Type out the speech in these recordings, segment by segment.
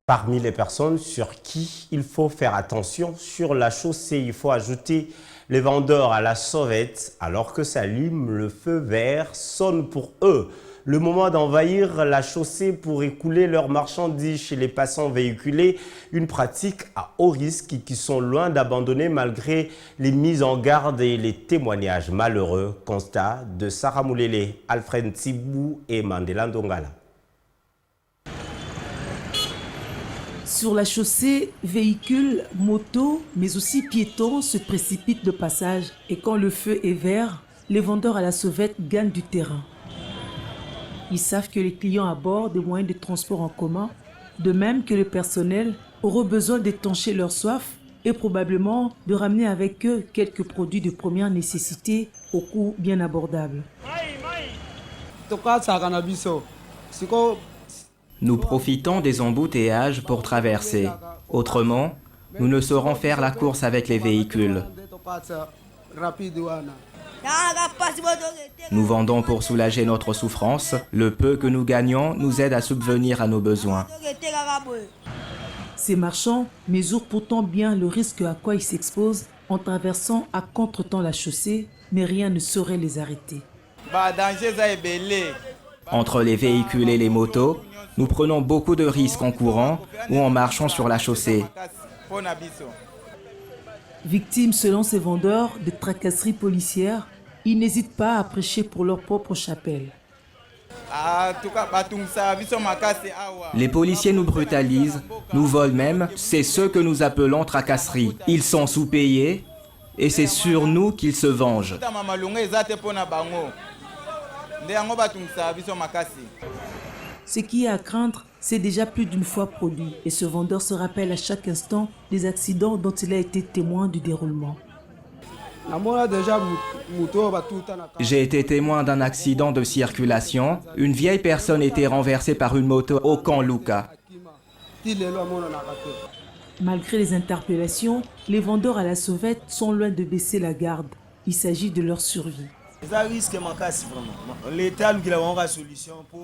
Parmi les personnes sur qui il faut faire attention, sur la chaussée, il faut ajouter les vendeurs à la sauvette alors que s'allume le feu vert sonne pour eux. Le moment d'envahir la chaussée pour écouler leurs marchandises chez les passants véhiculés, une pratique à haut risque qui sont loin d'abandonner malgré les mises en garde et les témoignages malheureux. Constat de Sarah Moulele, Alfred Tsibou et Mandela Ndongala. Sur la chaussée, véhicules, motos, mais aussi piétons se précipitent de passage. Et quand le feu est vert, les vendeurs à la sauvette gagnent du terrain. Ils savent que les clients à bord des moyens de transport en commun, de même que le personnel, auront besoin d'étancher leur soif et probablement de ramener avec eux quelques produits de première nécessité au coût bien abordable. Nous profitons des embouteillages pour traverser. Autrement, nous ne saurons faire la course avec les véhicules. Nous vendons pour soulager notre souffrance. Le peu que nous gagnons nous aide à subvenir à nos besoins. Ces marchands mesurent pourtant bien le risque à quoi ils s'exposent en traversant à contretemps la chaussée, mais rien ne saurait les arrêter. Entre les véhicules et les motos, nous prenons beaucoup de risques en courant ou en marchant sur la chaussée. Victimes selon ces vendeurs de tracasseries policières, ils n'hésitent pas à prêcher pour leur propre chapelle. Les policiers nous brutalisent, nous volent même, c'est ce que nous appelons tracasseries. Ils sont sous-payés et c'est sur nous qu'ils se vengent. Ce qui est à craindre, c'est déjà plus d'une fois produit et ce vendeur se rappelle à chaque instant des accidents dont il a été témoin du déroulement. J'ai été témoin d'un accident de circulation. Une vieille personne était renversée par une moto au camp Luka. Malgré les interpellations, les vendeurs à la sauvette sont loin de baisser la garde. Il s'agit de leur survie.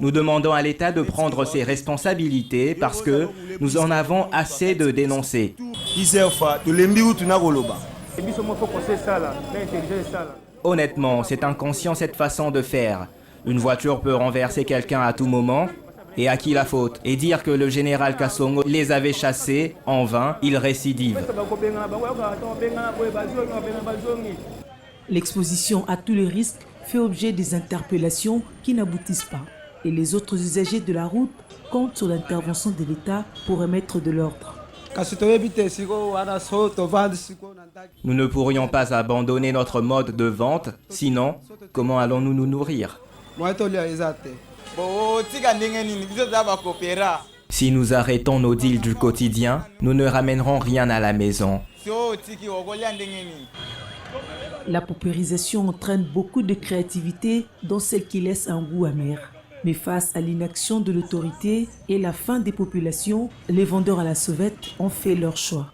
Nous demandons à l'État de prendre ses responsabilités parce que nous en avons assez de dénoncer. Honnêtement, c'est inconscient cette façon de faire. Une voiture peut renverser quelqu'un à tout moment. Et à qui la faute? Et dire que le général Kassongo les avait chassés en vain, il récidive. L'exposition à tous les risques fait objet des interpellations qui n'aboutissent pas. Et les autres usagers de la route comptent sur l'intervention de l'État pour remettre de l'ordre. Nous ne pourrions pas abandonner notre mode de vente, sinon, comment allons-nous nous nourrir? Si nous arrêtons nos deals du quotidien, nous ne ramènerons rien à la maison. La paupérisation entraîne beaucoup de créativité, dont celle qui laisse un goût amer. Mais face à l'inaction de l'autorité et la faim des populations, les vendeurs à la sauvette ont fait leur choix.